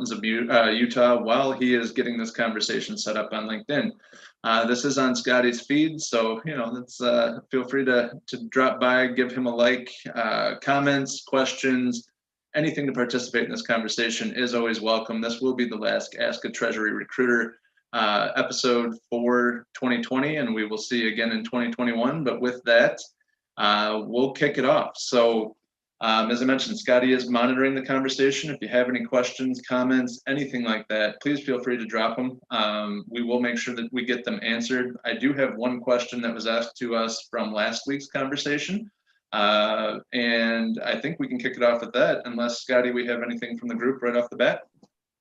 mountains of Utah while he is getting this conversation set up on LinkedIn. This is on Scotty's feed, so that's feel free to drop by, give him a like, comments, questions, anything to participate in this conversation is always welcome. This will be the last Ask a Treasury Recruiter episode for 2020, and we will see you again in 2021. But with that, we'll kick it off. So as I mentioned, Scotty is monitoring the conversation. If you have any questions, comments, anything like that, please feel free to drop them. We will make sure that we get them answered. I do have one question that was asked to us from last week's conversation. And I think we can kick it off with that, unless, Scotty, we have anything from the group right off the bat.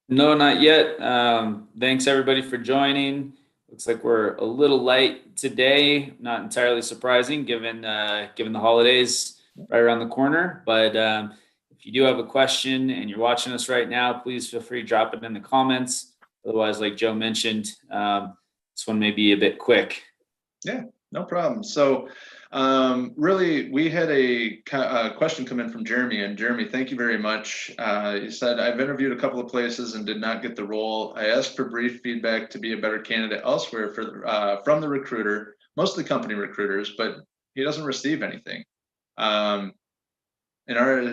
No, not yet. Thanks everybody for joining. Looks like we're a little late today. Not entirely surprising given the holidays right around the corner. But if you do have a question and you're watching us right now, please feel free to drop it in the comments. Otherwise, like Joe mentioned, this one may be a bit quick. Yeah, no problem. So really, we had a question come in from Jeremy, and Jeremy, thank you very much. He said, I've interviewed a couple of places and did not get the role. I asked for brief feedback to be a better candidate elsewhere from the recruiter, mostly company recruiters, but he doesn't receive anything.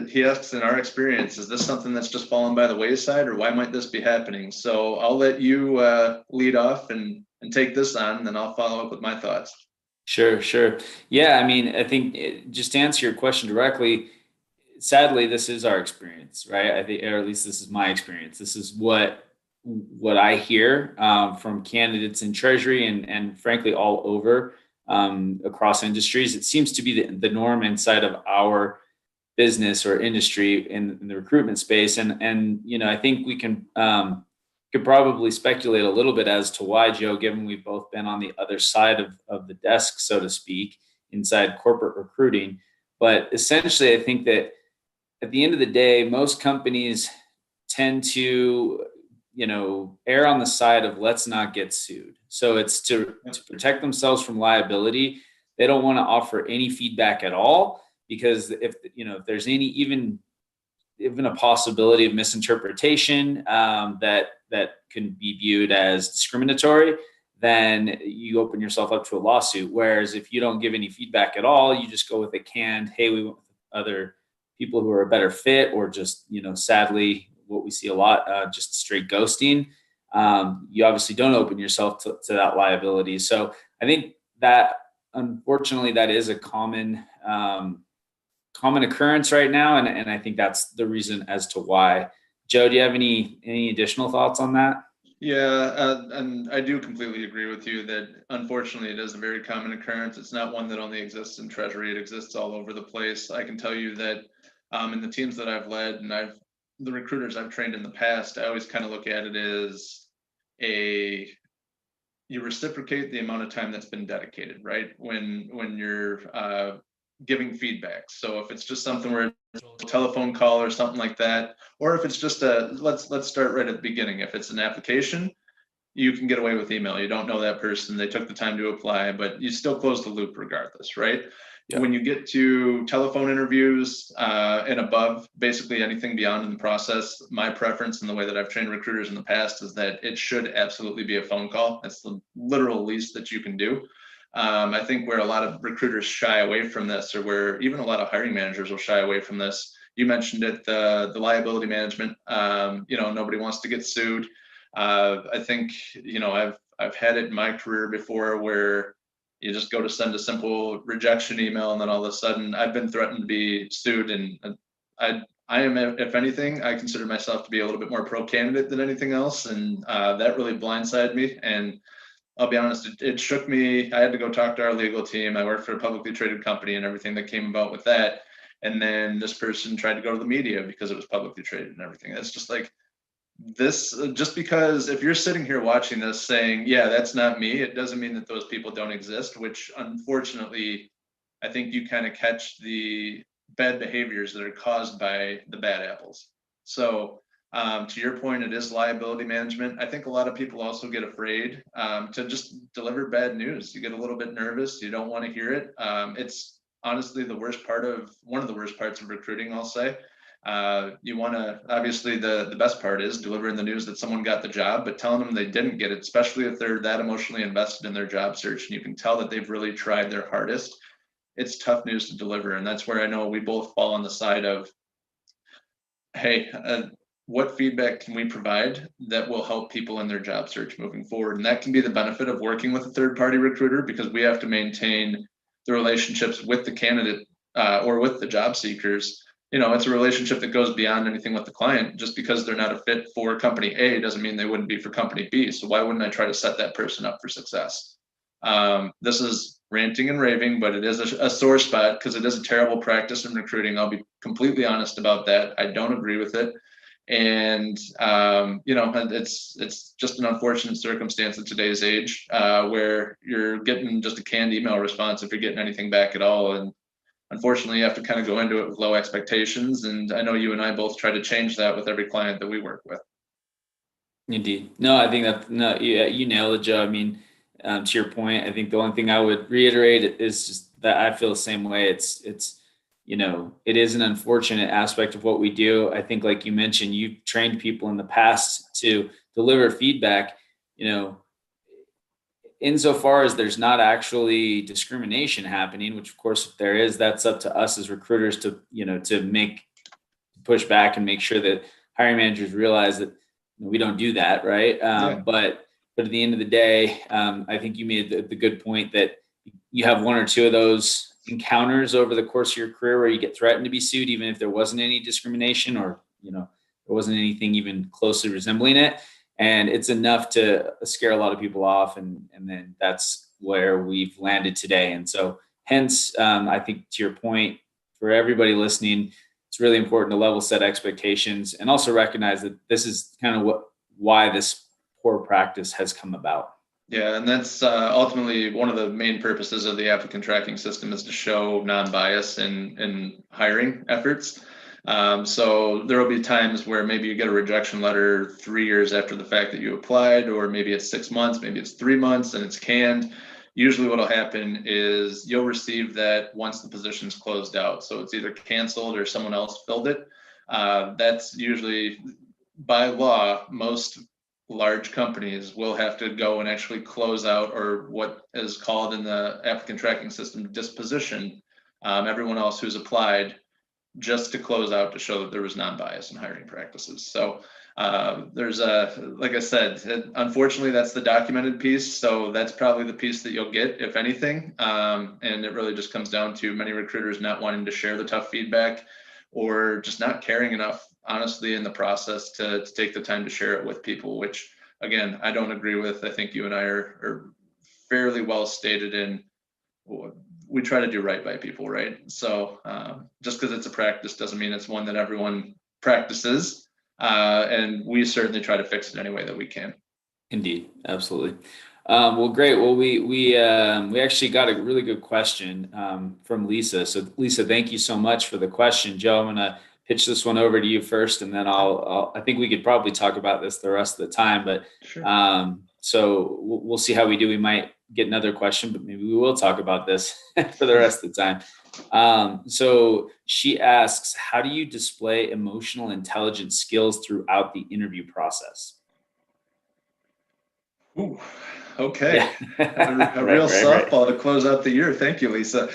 He asks, in our experience, is this something that's just fallen by the wayside, or why might this be happening? So I'll let you lead off and take this on, and then I'll follow up with my thoughts. Sure. Yeah, I mean, I think just to answer your question directly, sadly, this is our experience, right? I think, or at least this is my experience. This is what I hear from candidates in Treasury and frankly all over across industries. It seems to be the norm inside of our business or industry in the recruitment space, and I think we could probably speculate a little bit as to why, Joe, given we've both been on the other side of the desk, so to speak, inside corporate recruiting. But essentially, I think that at the end of the day, most companies tend to, err on the side of let's not get sued. So it's to protect themselves from liability. They don't want to offer any feedback at all, because if there's any even a possibility of misinterpretation that can be viewed as discriminatory, then you open yourself up to a lawsuit. Whereas if you don't give any feedback at all, you just go with a canned, hey, we went with other people who are a better fit, or just, sadly, what we see a lot, just straight ghosting. You obviously don't open yourself to that liability. So I think that, unfortunately, that is a common occurrence right now, and I think that's the reason as to why. Joe, do you have any additional thoughts on that? Yeah, and I do completely agree with you that unfortunately it is a very common occurrence. It's not one that only exists in Treasury; it exists all over the place. I can tell you that in the teams that I've led and the recruiters I've trained in the past, I always kind of look at it as you reciprocate the amount of time that's been dedicated, right? When you're giving feedback. So if it's just something where it's a telephone call or something like that, or if it's just let's start right at the beginning. If it's an application, you can get away with email. You don't know that person. They took the time to apply, but you still close the loop regardless, right? Yeah. When you get to telephone interviews and above, basically anything beyond in the process, my preference and the way that I've trained recruiters in the past is that it should absolutely be a phone call. That's the literal least that you can do. I think where a lot of recruiters shy away from this, or where even a lot of hiring managers will shy away from this, you mentioned it, the liability management. Nobody wants to get sued. I think I've had it in my career before where you just go to send a simple rejection email, and then all of a sudden I've been threatened to be sued. And I am, if anything, I consider myself to be a little bit more pro candidate than anything else, and that really blindsided me. And I'll be honest, it shook me. I had to go talk to our legal team. I worked for a publicly traded company and everything that came about with that. And then this person tried to go to the media because it was publicly traded and everything. It's just like this, just because if you're sitting here watching this saying, yeah, that's not me, it doesn't mean that those people don't exist, which unfortunately, I think you kind of catch the bad behaviors that are caused by the bad apples. So to your point, it is liability management. I think a lot of people also get afraid to just deliver bad news. You get a little bit nervous. You don't want to hear it. It's honestly one of the worst parts of recruiting, I'll say. You want to, obviously the best part is delivering the news that someone got the job, but telling them they didn't get it, especially if they're that emotionally invested in their job search and you can tell that they've really tried their hardest. It's tough news to deliver. And that's where I know we both fall on the side of, hey, what feedback can we provide that will help people in their job search moving forward? And that can be the benefit of working with a third party recruiter, because we have to maintain the relationships with the candidate or with the job seekers. It's a relationship that goes beyond anything with the client. Just because they're not a fit for company A doesn't mean they wouldn't be for company B. So why wouldn't I try to set that person up for success? This is ranting and raving, but it is a sore spot because it is a terrible practice in recruiting. I'll be completely honest about that. I don't agree with it. And it's just an unfortunate circumstance in today's age where you're getting just a canned email response if you're getting anything back at all. And unfortunately, you have to kind of go into it with low expectations. And I know you and I both try to change that with every client that we work with. Indeed. No, I think that, no, you nailed it, Joe. I mean, to your point, I think the only thing I would reiterate is just that I feel the same way. It's it is an unfortunate aspect of what we do. I think, like you mentioned, you've trained people in the past to deliver feedback, insofar as there's not actually discrimination happening, which of course, if there is, that's up to us as recruiters to push back and make sure that hiring managers realize that we don't do that. Right. But at the end of the day, I think you made the good point that you have one or two of those encounters over the course of your career where you get threatened to be sued, even if there wasn't any discrimination or, there wasn't anything even closely resembling it. And it's enough to scare a lot of people off. And then that's where we've landed today. And so hence, I think to your point, for everybody listening, it's really important to level set expectations and also recognize that this is kind of why this poor practice has come about. Yeah, and that's ultimately one of the main purposes of the applicant tracking system is to show non-bias in hiring efforts. So there will be times where maybe you get a rejection letter 3 years after the fact that you applied, or maybe it's 6 months, maybe it's 3 months and it's canned. Usually what will happen is you'll receive that once the position's closed out. So it's either canceled or someone else filled it. That's usually, by law, most large companies will have to go and actually close out, or what is called in the applicant tracking system, disposition, everyone else who's applied, just to close out to show that there was non-bias in hiring practices. So there's like I said, unfortunately, that's the documented piece. So that's probably the piece that you'll get, if anything. And it really just comes down to many recruiters not wanting to share the tough feedback, or just not caring enough, honestly, in the process to take the time to share it with people, which, again, I don't agree with. I think you and I are fairly well stated in, we try to do right by people, right? So just because it's a practice doesn't mean it's one that everyone practices. And we certainly try to fix it any way that we can. Indeed, absolutely. Well, great. Well, we actually got a really good question from Lisa. So, Lisa, thank you so much for the question. Joe, I'm gonna pitch this one over to you first, and then I think we could probably talk about this the rest of the time. But sure. So we'll see how we do. We might get another question, but maybe we will talk about this for the rest of the time. So she asks, how do you display emotional intelligence skills throughout the interview process? Ooh, okay. A real softball to close out the year. Thank you, Lisa.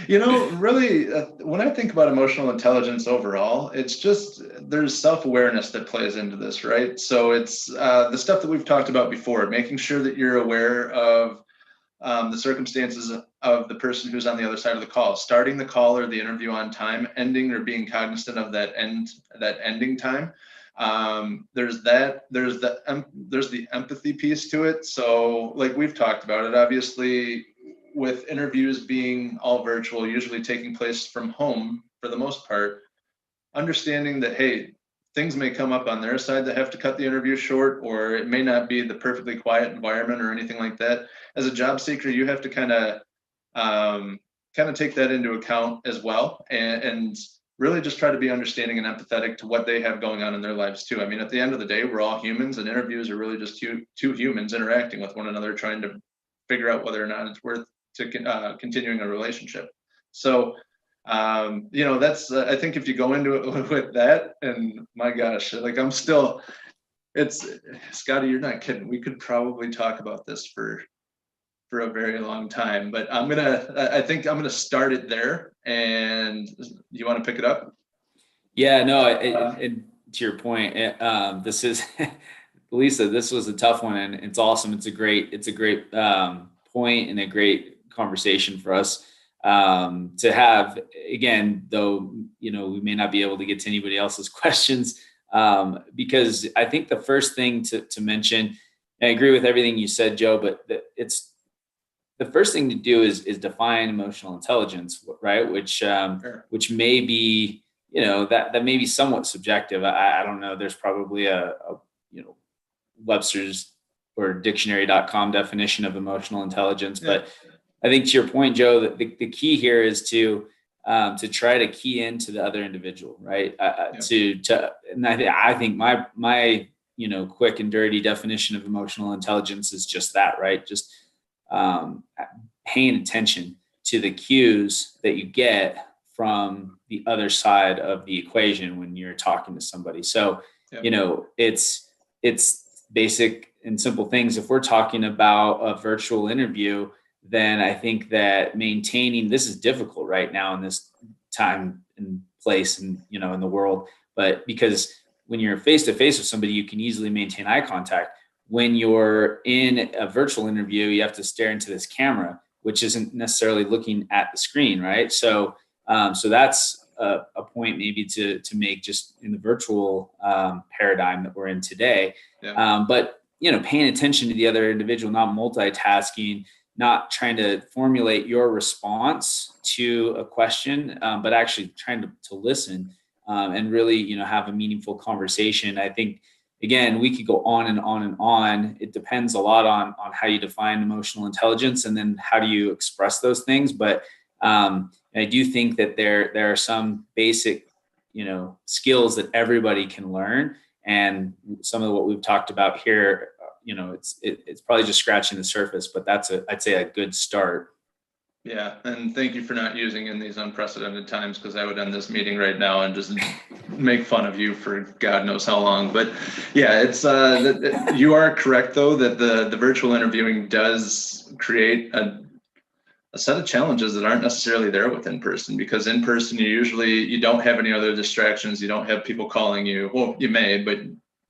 Really, when I think about emotional intelligence overall, it's just, there's self-awareness that plays into this, right? So it's the stuff that we've talked about before, making sure that you're aware of the circumstances of the person who's on the other side of the call, starting the call or the interview on time, ending or being cognizant of that ending time. There's the empathy piece to it. So like we've talked about it, obviously, with interviews being all virtual, usually taking place from home for the most part, understanding that, hey, things may come up on their side that have to cut the interview short, or it may not be the perfectly quiet environment or anything like that. As a job seeker, you have to kind of take that into account as well, and really just try to be understanding and empathetic to what they have going on in their lives too. I mean, at the end of the day, we're all humans, and interviews are really just two humans interacting with one another, trying to figure out whether or not it's worth to continuing a relationship. So That's, I think if you go into it with that, and my gosh, like Scotty, you're not kidding. We could probably talk about this for a very long time, but I think I'm gonna start it there. And you want to pick it up? Yeah, no, to your point, this is Lisa. This was a tough one, and it's awesome. It's a great point and a great conversation for us to have. Again, though, we may not be able to get to anybody else's questions because I think the first thing to mention. I agree with everything you said, Joe, but it's the first thing to do is define emotional intelligence, right? Which may be, that may be somewhat subjective. I don't know. There's probably a Webster's or dictionary.com definition of emotional intelligence. Yeah. But I think to your point, Joe, that the key here is to try to key into the other individual, right? And I think my quick and dirty definition of emotional intelligence is just that, right? Just paying attention to the cues that you get from the other side of the equation when you're talking to somebody. So, it's basic and simple things. If we're talking about a virtual interview, then I think that maintaining, this is difficult right now in this time and place and, in the world, but because when you're face to face with somebody, you can easily maintain eye contact. When you're in a virtual interview, you have to stare into this camera, which isn't necessarily looking at the screen, right? So that's a point maybe to make just in the virtual paradigm that we're in today. Yeah. But paying attention to the other individual, not multitasking, not trying to formulate your response to a question, but actually trying to listen and really have a meaningful conversation. I think. Again, we could go on and on and on. It depends a lot on how you define emotional intelligence and then how do you express those things. But I do think that there are some basic, skills that everybody can learn. And some of what we've talked about here, it's probably just scratching the surface, but I'd say a good start. Yeah, and thank you for not using in these unprecedented times, because I would end this meeting right now and just make fun of you for God knows how long. But yeah, it's you are correct though that the virtual interviewing does create a set of challenges that aren't necessarily there with in person, because in person you don't have any other distractions. You don't have people calling you. Well, you may, but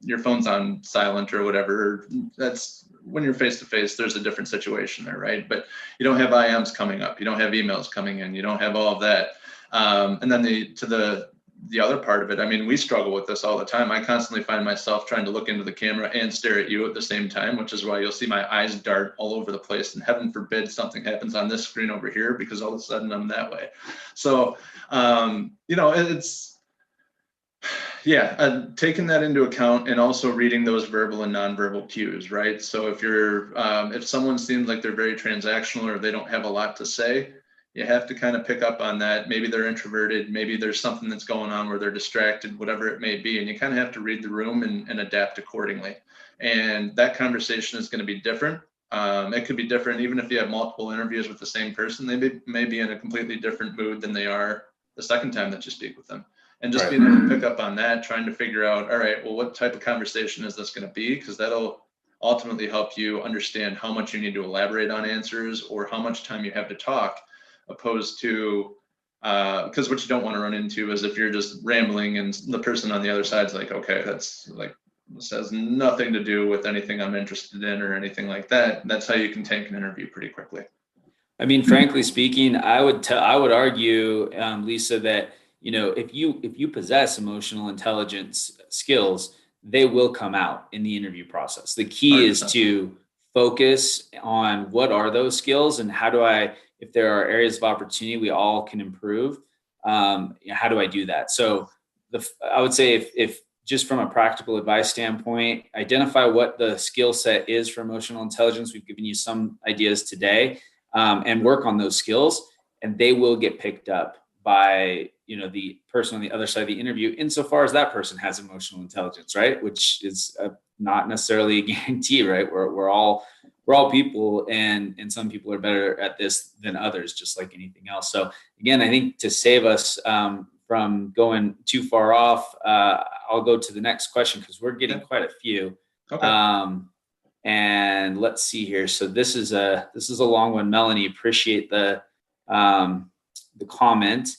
your phone's on silent or whatever. That's when you're face to face, there's a different situation there, right? But you don't have IMs coming up, you don't have emails coming in, you don't have all of that. And then the other part of it, I mean, we struggle with this all the time. I constantly find myself trying to look into the camera and stare at you at the same time, which is why you'll see my eyes dart all over the place. And heaven forbid something happens on this screen over here, because all of a sudden I'm that way. So, taking that into account and also reading those verbal and nonverbal cues, right? So if someone seems like they're very transactional or they don't have a lot to say, you have to kind of pick up on that. Maybe they're introverted, maybe there's something that's going on where they're distracted, whatever it may be. And you kind of have to read the room and adapt accordingly. And that conversation is going to be different. It could be different even if you have multiple interviews with the same person. They may be in a completely different mood than they are the second time that you speak with them. And just being able to pick up on that, trying to figure out, all right, well, what type of conversation is this going to be? Because that'll ultimately help you understand how much you need to elaborate on answers or how much time you have to talk, opposed to, because what you don't want to run into is if you're just rambling and the person on the other side's like, okay, this has nothing to do with anything I'm interested in or anything like that. That's how you can tank an interview pretty quickly. I mean, frankly speaking, I would argue, Lisa, that if you possess emotional intelligence skills, they will come out in the interview process. The key 100%. Is to focus on what are those skills and how do if there are areas of opportunity we all can improve, how do I do that? So I would say if just from a practical advice standpoint, identify what the skill set is for emotional intelligence. We've given you some ideas today, and work on those skills, and they will get picked up by the person on the other side of the interview, insofar as that person has emotional intelligence, right? Which is not necessarily a guarantee, right? We're all we're all people, and some people are better at this than others, just like anything else. So again, I think to save us from going too far off, I'll go to the next question because we're getting quite a few. Okay. And let's see here. So this is a long one. Melanie, appreciate the comment.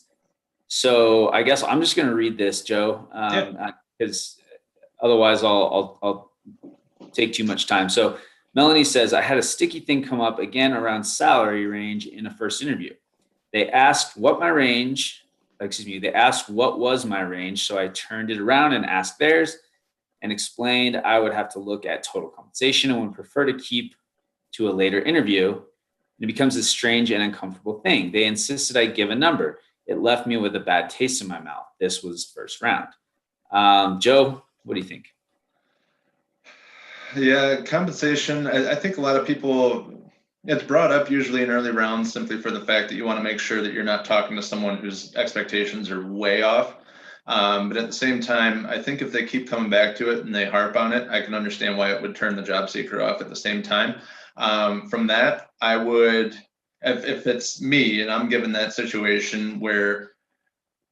So I guess I'm just going to read this, Joe, because otherwise I'll take too much time. So Melanie says, I had a sticky thing come up again around salary range in a first interview. They asked what was my range. So I turned it around and asked theirs and explained I would have to look at total compensation and would prefer to keep to a later interview. And it becomes a strange and uncomfortable thing. They insisted I give a number. It left me with a bad taste in my mouth. This was first round. Joe, what do you think? Yeah, compensation. I think a lot of people, it's brought up usually in early rounds simply for the fact that you want to make sure that you're not talking to someone whose expectations are way off. But at the same time, I think if they keep coming back to it and they harp on it, I can understand why it would turn the job seeker off at the same time. From that, I would, if it's me and I'm given that situation where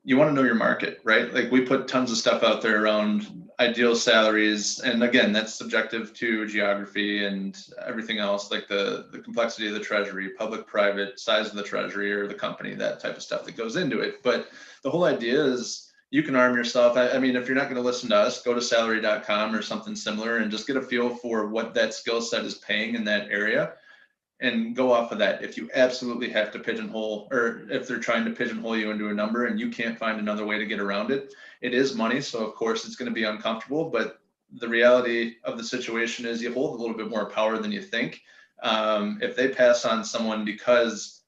you want to know your market, right? Like we put tons of stuff out there around ideal salaries. And again, that's subjective to geography and everything else, like the complexity of the treasury, public, private, size of the treasury or the company, that type of stuff that goes into it. But the whole idea is you can arm yourself. I mean, if you're not going to listen to us, go to salary.com or something similar and just get a feel for what that skill set is paying in that area and go off of that. If you absolutely have to pigeonhole, or if they're trying to pigeonhole you into a number and you can't find another way to get around it, it is money. So of course it's going to be uncomfortable, but the reality of the situation is you hold a little bit more power than you think. If they pass on someone because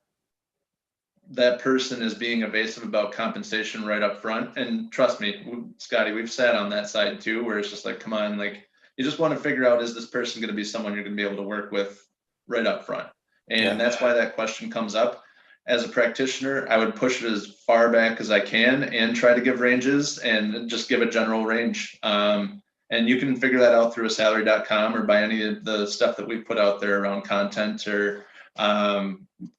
that person is being evasive about compensation right up front, and trust me, Scotty, we've sat on that side too, where it's just like, come on, like you just want to figure out, is this person going to be someone you're going to be able to work with right up front? And that's why that question comes up. As a practitioner, I would push it as far back as I can and try to give ranges and just give a general range. And you can figure that out through a salary.com or by any of the stuff that we put out there around content or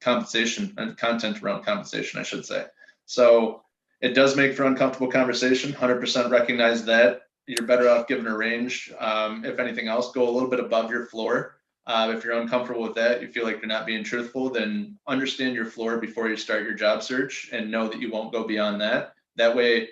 compensation and content around compensation, I should say. So it does make for uncomfortable conversation. 100% recognize that. You're better off giving a range. If anything else, go a little bit above your floor. If you're uncomfortable with that, you feel like you're not being truthful, then understand your floor before you start your job search and know that you won't go beyond that. That way,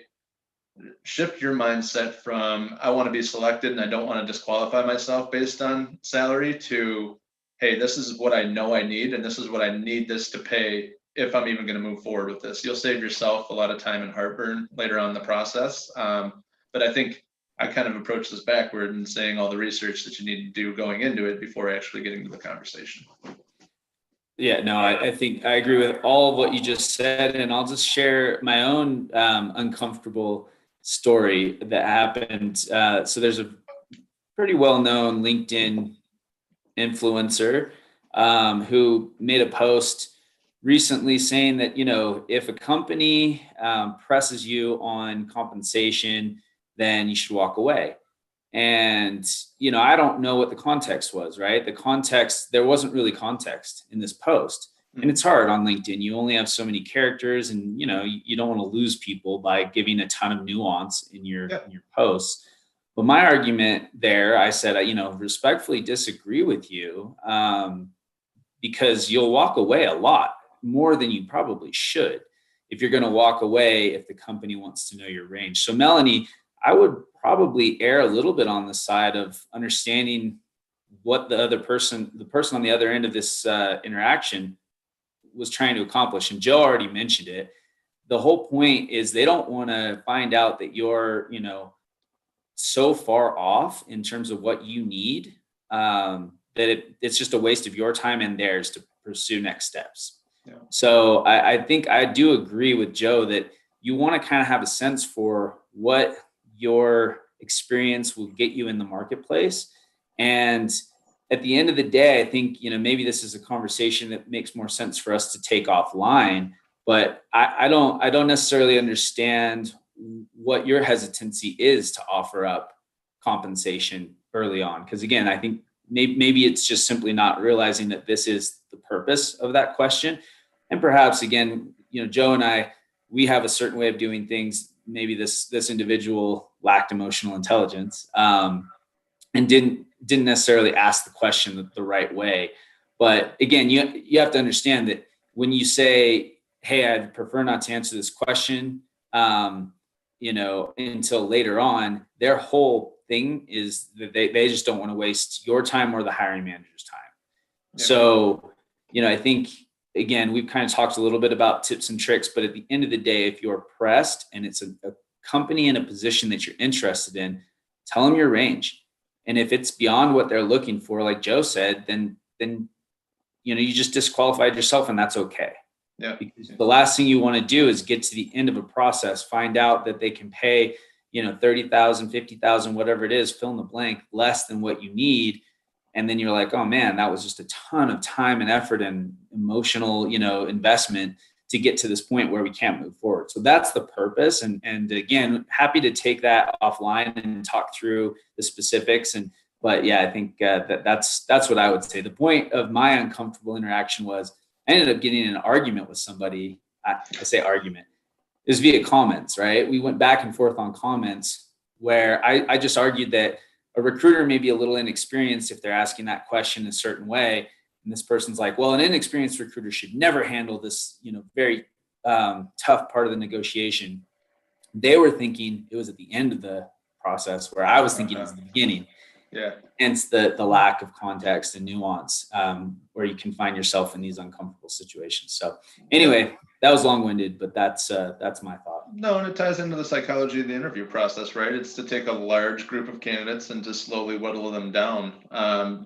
shift your mindset from I want to be selected and I don't want to disqualify myself based on salary to, hey, this is what I know I need and this is what I need this to pay if I'm even going to move forward with this. You'll save yourself a lot of time and heartburn later on in the process. But I think I kind of approach this backward and saying all the research that you need to do going into it before actually getting to the conversation. Yeah, no, I think I agree with all of what you just said. And I'll just share my own uncomfortable story that happened. So there's a pretty well-known LinkedIn influencer who made a post recently saying that, you know, if a company presses you on compensation, then you should walk away. And, you know, I don't know what the context was, right? The context, there wasn't really context in this post. And it's hard on LinkedIn. You only have so many characters and, you know, you don't want to lose people by giving a ton of nuance in your posts. But my argument there, I said, you know, respectfully disagree with you because you'll walk away a lot more than you probably should if you're going to walk away if the company wants to know your range. So Melanie, I would probably err a little bit on the side of understanding what the person on the other end of this interaction was trying to accomplish. And Joe already mentioned it. The whole point is they don't want to find out that you're, you know, so far off in terms of what you need that it's just a waste of your time and theirs to pursue next steps. Yeah. So I think I do agree with Joe that you want to kind of have a sense for what your experience will get you in the marketplace. And at the end of the day, I think, you know, maybe this is a conversation that makes more sense for us to take offline, but I don't necessarily understand what your hesitancy is to offer up compensation early on. Because again, I think maybe it's just simply not realizing that this is the purpose of that question. And perhaps, again, Joe and I, we have a certain way of doing things. Maybe this individual lacked emotional intelligence, and didn't necessarily ask the question the right way. But again, you have to understand that when you say, hey, I'd prefer not to answer this question, until later on, their whole thing is that they just don't want to waste your time or the hiring manager's time. Yeah. So, I think, again, we've kind of talked a little bit about tips and tricks, but at the end of the day, if you're pressed and it's a company in a position that you're interested in, tell them your range. And if it's beyond what they're looking for, like Joe said, then you just disqualified yourself, and that's okay. Yeah. Because the last thing you want to do is get to the end of a process, find out that they can pay, $30,000, $50,000, whatever it is, fill in the blank, less than what you need. And then you're like, oh man, that was just a ton of time and effort and emotional, investment to get to this point where we can't move forward. So that's the purpose. And again, happy to take that offline and talk through the specifics. But yeah, I think that's what I would say. The point of my uncomfortable interaction was I ended up getting in an argument with somebody. I say argument. It was via comments, right? We went back and forth on comments where I just argued that a recruiter may be a little inexperienced if they're asking that question a certain way. And this person's like, well, an inexperienced recruiter should never handle this, very tough part of the negotiation. They were thinking it was at the end of the process, where I was thinking it was the beginning. Yeah. Hence the lack of context and nuance, where you can find yourself in these uncomfortable situations. So anyway, that was long-winded, but that's my thought. No, and it ties into the psychology of the interview process, right? It's to take a large group of candidates and to slowly whittle them down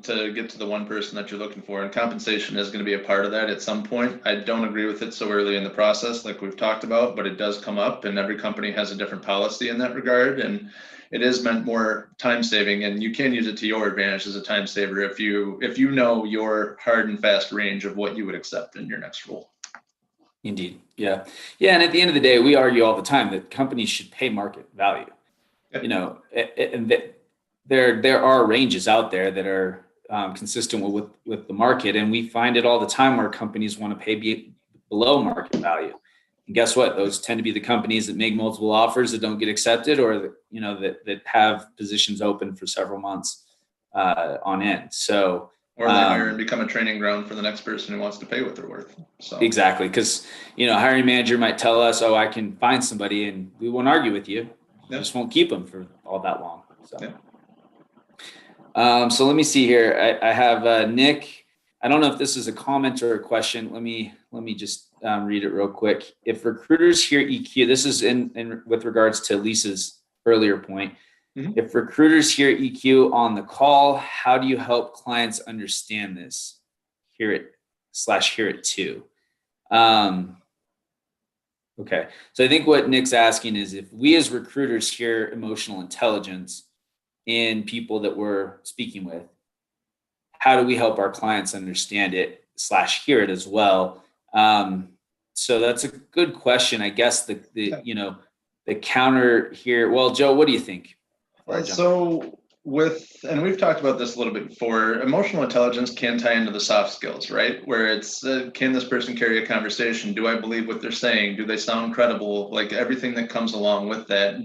to get to the one person that you're looking for. And compensation is going to be a part of that at some point. I don't agree with it so early in the process, like we've talked about, but it does come up, and every company has a different policy in that regard. And it is meant more time saving, and you can use it to your advantage as a time saver if you know your hard and fast range of what you would accept in your next role. Indeed. Yeah. And at the end of the day, we argue all the time that companies should pay market value. Yeah. And that there are ranges out there that are consistent with the market, and we find it all the time where companies want to pay below market value. And guess what? Those tend to be the companies that make multiple offers that don't get accepted, or that have positions open for several months on end. So, or they hire and become a training ground for the next person who wants to pay what they're worth. So exactly, because hiring manager might tell us, "Oh, I can find somebody," and we won't argue with you. We just won't keep them for all that long. So, so let me see here. I have Nick. I don't know if this is a comment or a question. Let me just read it real quick. If recruiters hear EQ, this is in with regards to Lisa's earlier point. Mm-hmm. If recruiters hear EQ on the call, how do you help clients understand this? Hear it too. Okay. So I think what Nick's asking is, if we as recruiters hear emotional intelligence in people that we're speaking with, how do we help our clients understand it / hear it as well? So that's a good question. I guess the counter here. Well, Joe, what do you think? So and we've talked about this a little bit before, emotional intelligence can tie into the soft skills, right? Where it's, can this person carry a conversation? Do I believe what they're saying? Do they sound credible? Like everything that comes along with that.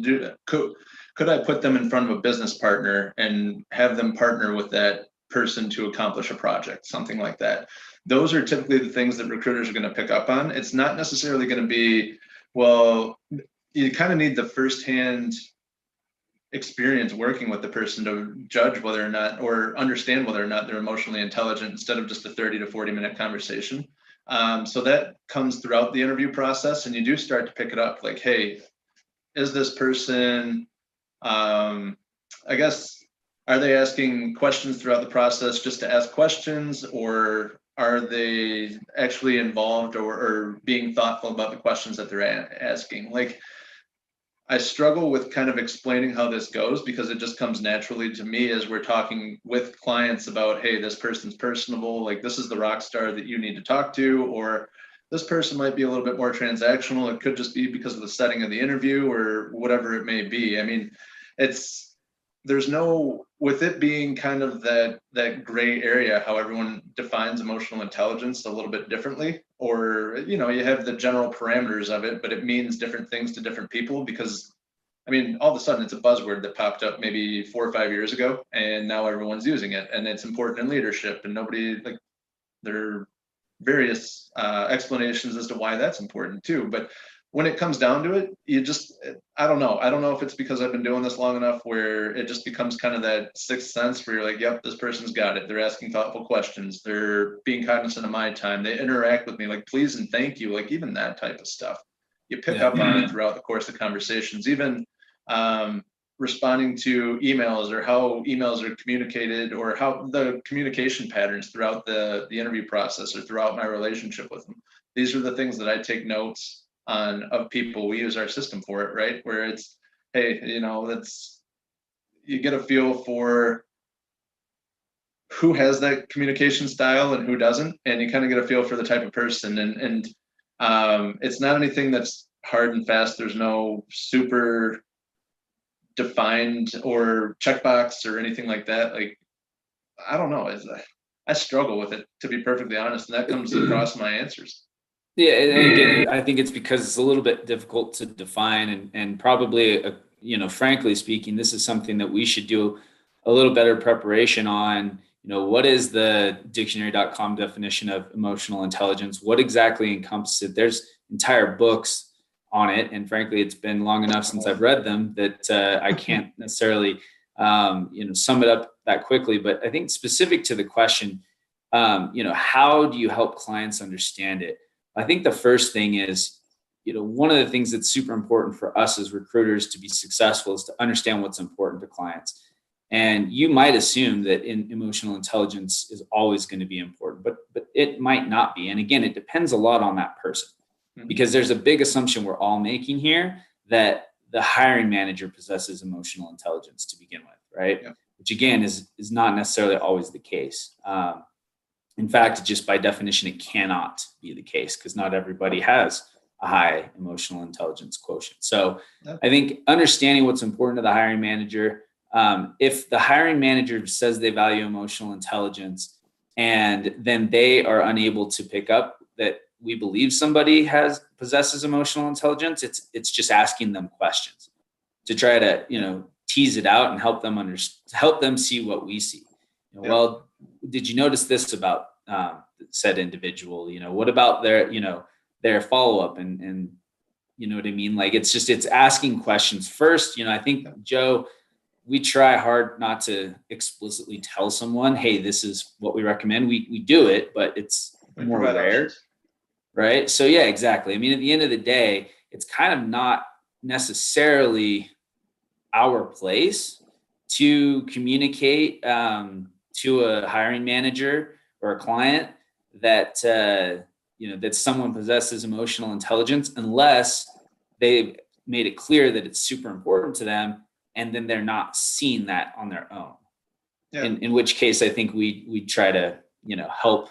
Could I put them in front of a business partner and have them partner with that person to accomplish a project, something like that? Those are typically the things that recruiters are going to pick up on. It's not necessarily going to be, well, you kind of need the firsthand experience working with the person to judge whether or not, or understand whether or not they're emotionally intelligent, instead of just a 30 to 40 minute conversation. So that comes throughout the interview process, and you do start to pick it up, like, hey, is this person, I guess, are they asking questions throughout the process just to ask questions, or are they actually involved or being thoughtful about the questions that they're asking? Like, I struggle with kind of explaining how this goes, because it just comes naturally to me as we're talking with clients about, hey, this person's personable, like this is the rock star that you need to talk to, or this person might be a little bit more transactional. It could just be because of the setting of the interview or whatever it may be. I mean, there's no, with it being kind of that gray area, how everyone defines emotional intelligence a little bit differently, or, you know, you have the general parameters of it, but it means different things to different people because, I mean, all of a sudden it's a buzzword that popped up maybe 4 or 5 years ago, and now everyone's using it, and it's important in leadership, and nobody, like, there are various explanations as to why that's important too. But when it comes down to it, you just, I don't know. I don't know if it's because I've been doing this long enough where it just becomes kind of that sixth sense where you're like, yep, this person's got it. They're asking thoughtful questions. They're being cognizant of my time. They interact with me like, please and thank you, like even that type of stuff. You pick up on it throughout the course of conversations, even responding to emails or how emails are communicated or how the communication patterns throughout the interview process or throughout my relationship with them. These are the things that I take notes on of people. We use our system for it, right? Where it's, hey, you know, that's, you get a feel for who has that communication style and who doesn't, and you kind of get a feel for the type of person. And it's not anything that's hard and fast. There's no super defined or checkbox or anything like that. Like, I don't know. I struggle with it, to be perfectly honest, and that comes across my answers. Yeah, and again, I think it's because it's a little bit difficult to define, and probably, you know, frankly speaking, this is something that we should do a little better preparation on. You know, what is the dictionary.com definition of emotional intelligence? What exactly encompasses it? There's entire books on it, and frankly, it's been long enough since I've read them that I can't necessarily, you know, sum it up that quickly. But I think specific to the question, you know, how do you help clients understand it? I think the first thing is, you know, one of the things that's super important for us as recruiters to be successful is to understand what's important to clients. And you might assume that emotional intelligence is always going to be important, but it might not be. And again, it depends a lot on that person, because there's a big assumption we're all making here that the hiring manager possesses emotional intelligence to begin with, right? Yeah. Which again is not necessarily always the case. In fact, just by definition, it cannot be the case because not everybody has a high emotional intelligence quotient. So I think understanding what's important to the hiring manager, if the hiring manager says they value emotional intelligence and then they are unable to pick up that we believe somebody possesses emotional intelligence, it's just asking them questions to try to, you know, tease it out and help them see what we see. You know, well, did you notice this about said individual? You know, what about their follow-up and you know what I mean? Like, it's asking questions first. You know, I think, Joe, we try hard not to explicitly tell someone, hey, this is what we recommend. We do it, but it's more rare. Right. So yeah, exactly. I mean, at the end of the day, it's kind of not necessarily our place to communicate to a hiring manager or a client that you know, that someone possesses emotional intelligence unless they've made it clear that it's super important to them, and then they're not seeing that on their own. Yeah. In which case, I think we try to, you know, help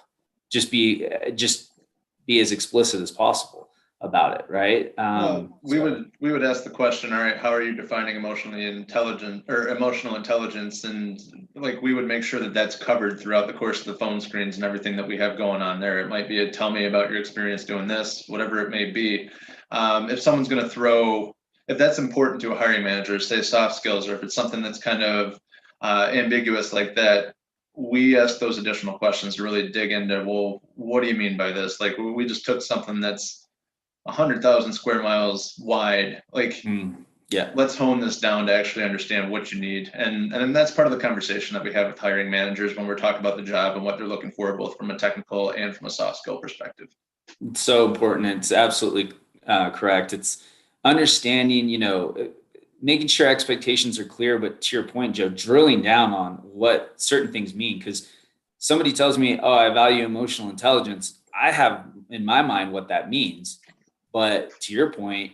just be as explicit as possible about it, right? Well, we would ask the question, all right, how are you defining emotionally intelligent or emotional intelligence? And like, we would make sure that that's covered throughout the course of the phone screens and everything that we have going on there. It might be tell me about your experience doing this, whatever it may be. If someone's going to if that's important to a hiring manager, say soft skills, or if it's something that's kind of ambiguous like that, we ask those additional questions to really dig into, well, what do you mean by this? Like, we just took something that's 100,000 square miles wide. Like, let's hone this down to actually understand what you need. And then that's part of the conversation that we have with hiring managers when we're talking about the job and what they're looking for, both from a technical and from a soft skill perspective. It's so important. It's absolutely correct. It's understanding, you know, making sure expectations are clear, but to your point, Joe, drilling down on what certain things mean. Because somebody tells me, oh, I value emotional intelligence. I have in my mind what that means. But to your point,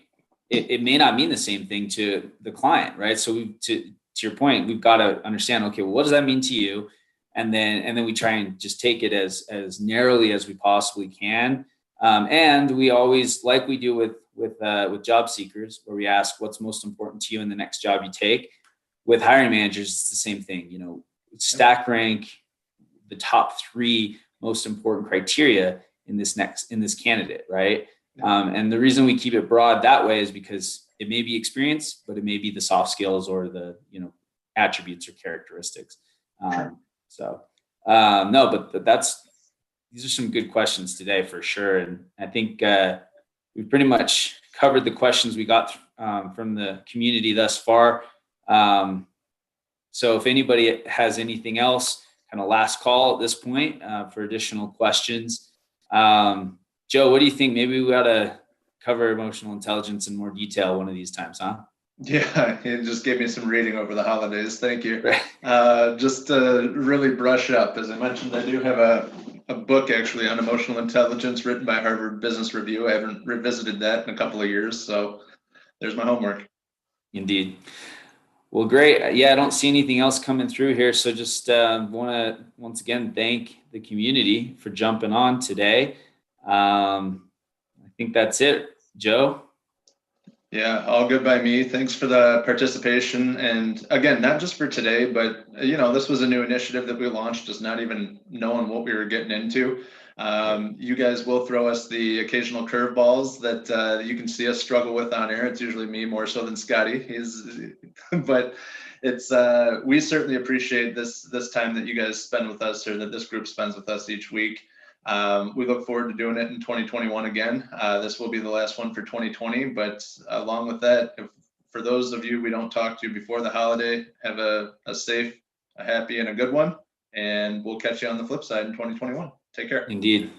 it may not mean the same thing to the client, right? So to your point, we've got to understand, okay, well, what does that mean to you? And then we try and just take it as narrowly as we possibly can. And we always, like we do with job seekers, where we ask what's most important to you in the next job you take. with hiring managers, it's the same thing. You know, stack rank the top 3 most important criteria in this candidate, right? And the reason we keep it broad that way is because it may be experience, but it may be the soft skills or the, you know, attributes or characteristics. No, but these are some good questions today for sure. And I think we've pretty much covered the questions we got from the community thus far. So if anybody has anything else, kind of last call at this point for additional questions. Joe, what do you think? Maybe we ought to cover emotional intelligence in more detail one of these times, huh? Yeah, it just gave me some reading over the holidays. Thank you. Just to really brush up, as I mentioned, I do have a book actually on emotional intelligence written by Harvard Business Review. I haven't revisited that in a couple of years, so there's my homework. Indeed. Well, great. Yeah, I don't see anything else coming through here. So just want to once again thank the community for jumping on today. I think that's it, Joe. Yeah, all good by me. Thanks for the participation. And again, not just for today, but you know, this was a new initiative that we launched, just not even knowing what we were getting into. You guys will throw us the occasional curveballs that you can see us struggle with on air. It's usually me more so than Scotty. But it's we certainly appreciate this time that you guys spend with us, or that this group spends with us each week. We look forward to doing it in 2021 again. This will be the last one for 2020, but along with that, for those of you we don't talk to before the holiday, have a safe, a happy, and a good one. And we'll catch you on the flip side in 2021. Take care. Indeed.